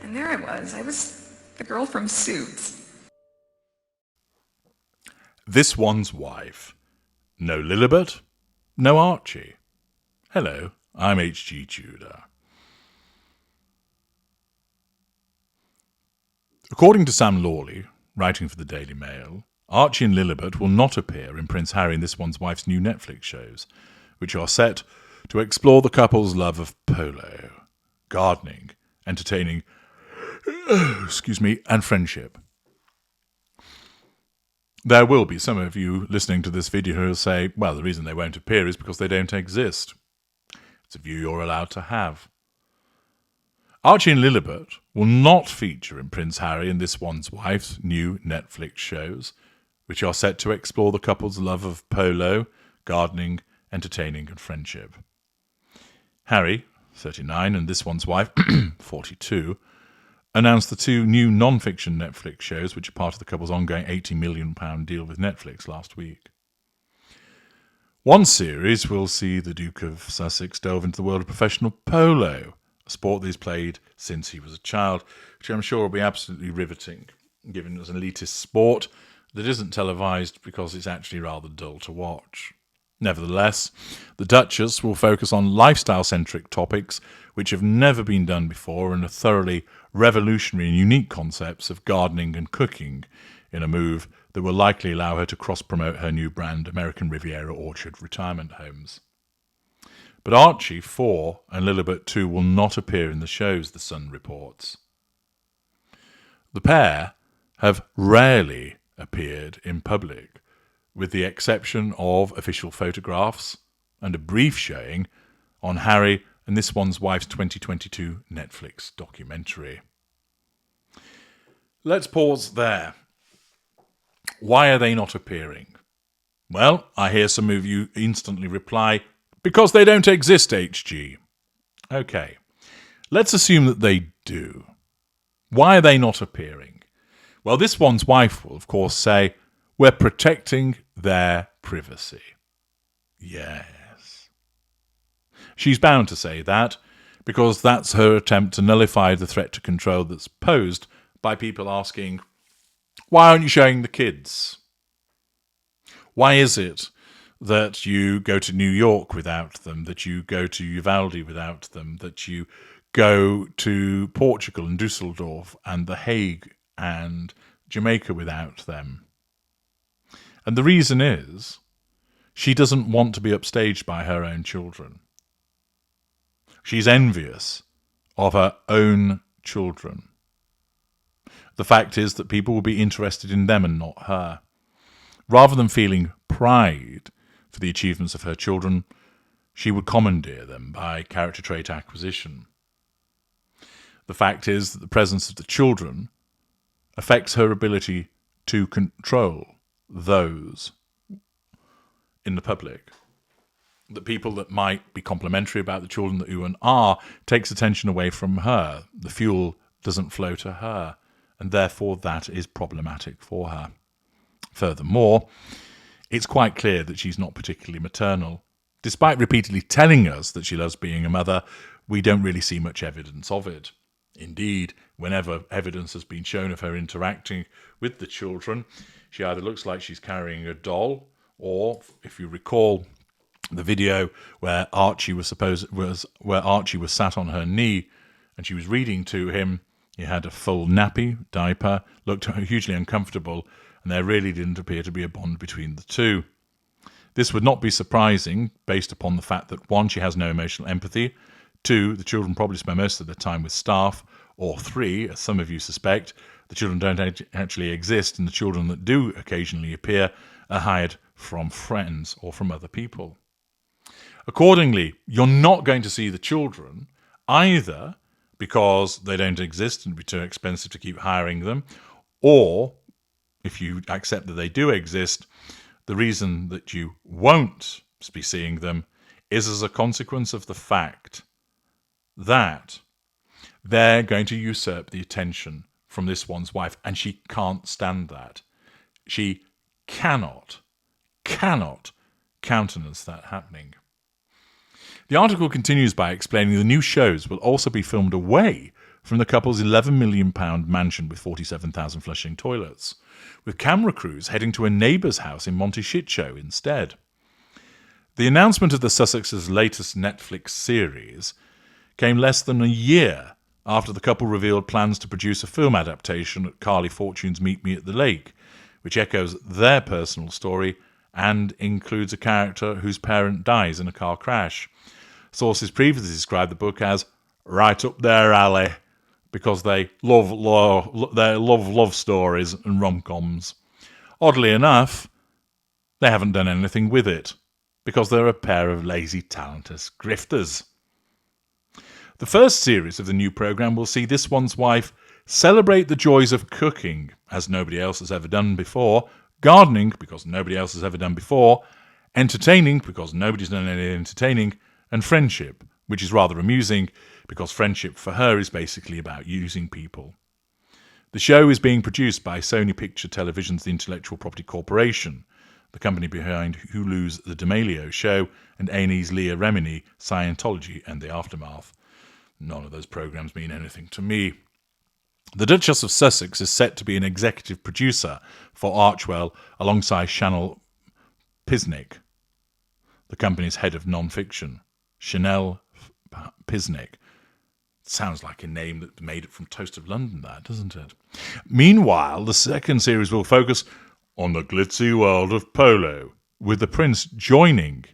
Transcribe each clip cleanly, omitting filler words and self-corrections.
And there I was the girl from Suits. This one's wife. No Lilibet, no Archie. Hello, I'm H.G. Tudor. According to Sam Lawley, writing for the Daily Mail, Archie and Lilibet will not appear in Prince Harry and This One's Wife's new Netflix shows, which are set to explore the couple's love of polo, gardening, entertaining, and friendship. There will be some of you listening to this video who will say, well, the reason they won't appear is because they don't exist. It's a view you're allowed to have. Archie and Lilibet will not feature in Prince Harry and This One's Wife's new Netflix shows, which are set to explore the couple's love of polo, gardening, entertaining, and friendship. Harry, 39, and This One's Wife, 42, announced the two new non-fiction Netflix shows, which are part of the couple's ongoing £80 million deal with Netflix last week. One series will see the Duke of Sussex delve into the world of professional polo, a sport that he's played since he was a child, which I'm sure will be absolutely riveting, given it's an elitist sport that isn't televised because it's actually rather dull to watch. Nevertheless, the Duchess will focus on lifestyle-centric topics which have never been done before and are thoroughly revolutionary and unique concepts of gardening and cooking, in a move that will likely allow her to cross-promote her new brand, American Riviera Orchard Retirement Homes. But Archie, 4, and Lilibet, 2, will not appear in the shows, The Sun reports. The pair have rarely appeared in public, with the exception of official photographs and a brief showing on Harry and This One's Wife's 2022 Netflix documentary. Let's pause there. Why are they not appearing? Well, I hear some of you instantly reply, because they don't exist, HG. Okay, let's assume that they do. Why are they not appearing? Well, This One's Wife will, of course, say, we're protecting their privacy. Yes. She's bound to say that, because that's her attempt to nullify the threat to control that's posed by people asking, why aren't you showing the kids? Why is it that you go to New York without them, that you go to Uvalde without them, that you go to Portugal and Dusseldorf and The Hague and Jamaica without them? And the reason is, she doesn't want to be upstaged by her own children. She's envious of her own children. The fact is that people will be interested in them and not her. Rather than feeling pride for the achievements of her children, she would commandeer them by character trait acquisition. The fact is that the presence of the children affects her ability to control those in the public. The people that might be complimentary about the children that ooh and ah takes attention away from her. The fuel doesn't flow to her, and therefore that is problematic for her. Furthermore, it's quite clear that she's not particularly maternal. Despite repeatedly telling us that she loves being a mother, we don't really see much evidence of it. Indeed, whenever evidence has been shown of her interacting with the children, she either looks like she's carrying a doll, or, if you recall the video where Archie was sat on her knee and she was reading to him, he had a full nappy, diaper, looked hugely uncomfortable, and there really didn't appear to be a bond between the two. This would not be surprising, based upon the fact that 1, she has no emotional empathy, 2, the children probably spend most of their time with staff, or 3, as some of you suspect, the children don't actually exist, and the children that do occasionally appear are hired from friends or from other people. Accordingly, you're not going to see the children either because they don't exist and it'd be too expensive to keep hiring them, or, if you accept that they do exist, the reason that you won't be seeing them is as a consequence of the fact that they're going to usurp the attention from This One's Wife, and she can't stand that. She cannot countenance that happening. The article continues by explaining the new shows will also be filmed away from the couple's £11 million mansion with 47,000 flushing toilets, with camera crews heading to a neighbour's house in Monteshitsho instead. The announcement of the Sussexes' latest Netflix series came less than a year after the couple revealed plans to produce a film adaptation of Carly Fortune's Meet Me at the Lake, which echoes their personal story and includes a character whose parent dies in a car crash. Sources previously described the book as right up their alley because they love love stories and rom-coms. Oddly enough, they haven't done anything with it because they're a pair of lazy, talentless grifters. The first series of the new programme will see This One's Wife celebrate the joys of cooking, as nobody else has ever done before, gardening, because nobody else has ever done before, entertaining, because nobody's done any entertaining, and friendship, which is rather amusing, because friendship for her is basically about using people. The show is being produced by Sony Picture Television's The Intellectual Property Corporation, the company behind Hulu's The D'Amelio Show and A&E's Leah Remini, Scientology and The Aftermath. None of those programs mean anything to me. The Duchess of Sussex is set to be an executive producer for Archwell alongside Chanel Pisnick, the company's head of non-fiction. Chanel Pisnick. Sounds like a name that made it from Toast of London, that, doesn't it? Meanwhile, the second series will focus on the glitzy world of polo, with the Prince joining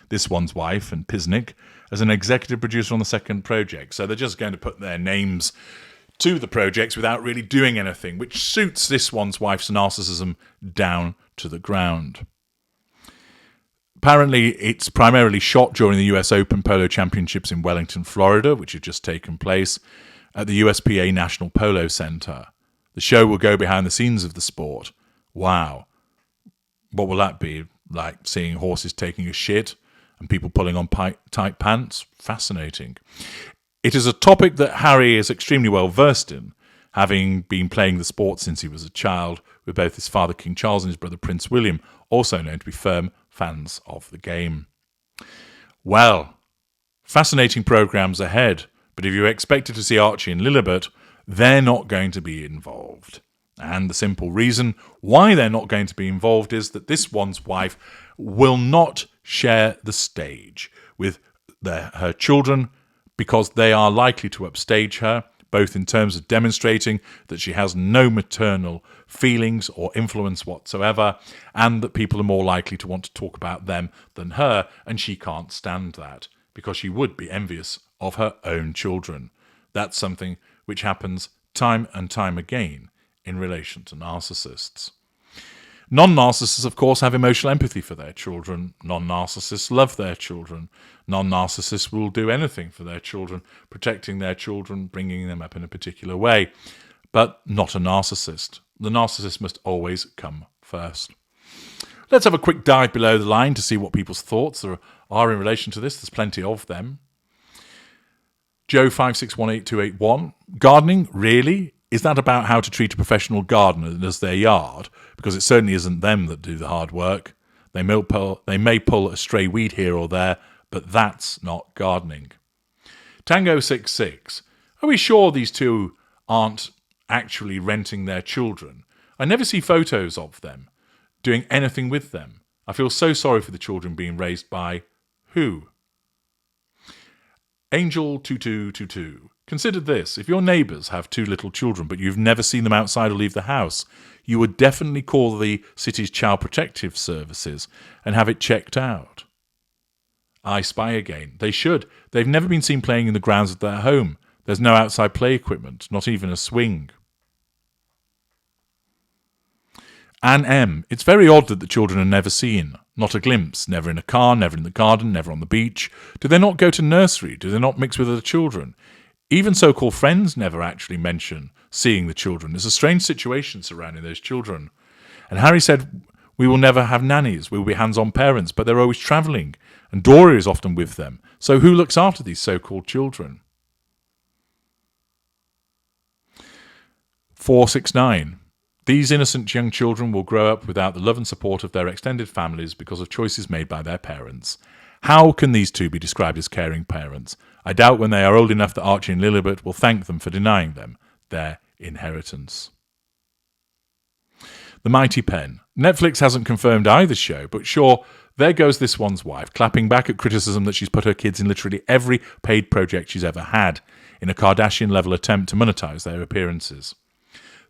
This One's Wife and Pisnick as an executive producer on the second project. So they're just going to put their names to the projects without really doing anything, which suits This One's Wife's narcissism down to the ground. Apparently, it's primarily shot during the US Open Polo Championships in Wellington, Florida, which have just taken place at the USPA National Polo Center. The show will go behind the scenes of the sport. Wow. What will that be? Like seeing horses taking a shit and people pulling on tight pants? Fascinating. It is a topic that Harry is extremely well versed in, having been playing the sport since he was a child, with both his father King Charles and his brother Prince William also known to be firm fans of the game. Well, fascinating programmes ahead, but if you expected to see Archie and Lilibet, they're not going to be involved. And the simple reason why they're not going to be involved is that This One's Wife will not share the stage with her children because they are likely to upstage her, both in terms of demonstrating that she has no maternal feelings or influence whatsoever, and that people are more likely to want to talk about them than her, and she can't stand that because she would be envious of her own children. That's something which happens time and time again in relation to narcissists. Non-narcissists, of course, have emotional empathy for their children. Non-narcissists love their children. Non-narcissists will do anything for their children, protecting their children, bringing them up in a particular way. But not a narcissist. The narcissist must always come first. Let's have a quick dive below the line to see what people's thoughts are in relation to this. There's plenty of them. Joe561881. Gardening, really? Is that about how to treat a professional gardener that does their yard? Because it certainly isn't them that do the hard work. They may pull a stray weed here or there, but that's not gardening. Tango66. Are we sure these two aren't actually renting their children? I never see photos of them doing anything with them. I feel so sorry for the children being raised by who? Angel2222. Consider this. If your neighbours have two little children but you've never seen them outside or leave the house, you would definitely call the city's child protective services and have it checked out. I Spy Again. They should. They've never been seen playing in the grounds of their home. There's no outside play equipment, not even a swing. Anne M. It's very odd that the children are never seen. Not a glimpse. Never in a car, never in the garden, never on the beach. Do they not go to nursery? Do they not mix with other children? Even so-called friends never actually mention seeing the children. There's a strange situation surrounding those children. And Harry said, we will never have nannies. We will be hands-on parents, but they're always travelling. And Dora is often with them. So who looks after these so-called children? 469. These innocent young children will grow up without the love and support of their extended families because of choices made by their parents. How can these two be described as caring parents? I doubt when they are old enough that Archie and Lilibet will thank them for denying them their inheritance. The Mighty Pen. Netflix hasn't confirmed either show, but sure, there goes this one's wife, clapping back at criticism that she's put her kids in literally every paid project she's ever had, in a Kardashian-level attempt to monetize their appearances.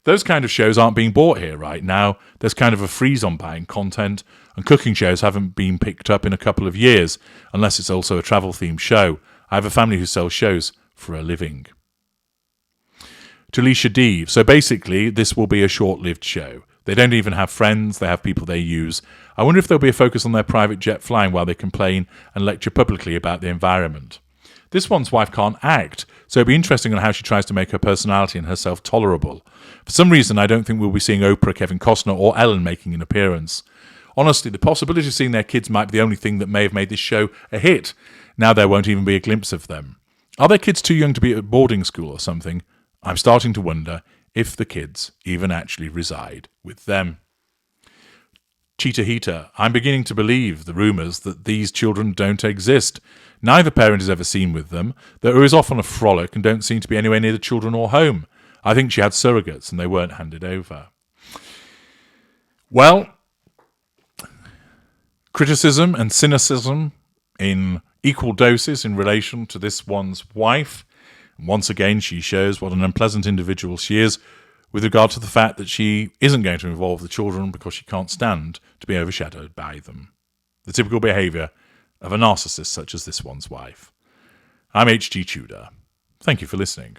Those kind of shows aren't being bought here right now. There's kind of a freeze on buying content, and cooking shows haven't been picked up in a couple of years, unless it's also a travel-themed show. I have a family who sells shows for a living. To Leisha Deeve. So basically, this will be a short-lived show. They don't even have friends, they have people they use. I wonder if there'll be a focus on their private jet flying while they complain and lecture publicly about the environment. This one's wife can't act, so it'll be interesting on how she tries to make her personality and herself tolerable. For some reason, I don't think we'll be seeing Oprah, Kevin Costner, or Ellen making an appearance. Honestly, the possibility of seeing their kids might be the only thing that may have made this show a hit. Now there won't even be a glimpse of them. Are their kids too young to be at boarding school or something? I'm starting to wonder if the kids even actually reside with them. Cheetah Heater. I'm beginning to believe the rumours that these children don't exist. Neither parent is ever seen with them. They're always off on a frolic and don't seem to be anywhere near the children or home. I think she had surrogates and they weren't handed over. Well, criticism and cynicism in equal doses in relation to this one's wife. And once again, she shows what an unpleasant individual she is with regard to the fact that she isn't going to involve the children because she can't stand to be overshadowed by them. The typical behaviour of a narcissist such as this one's wife. I'm H.G. Tudor. Thank you for listening.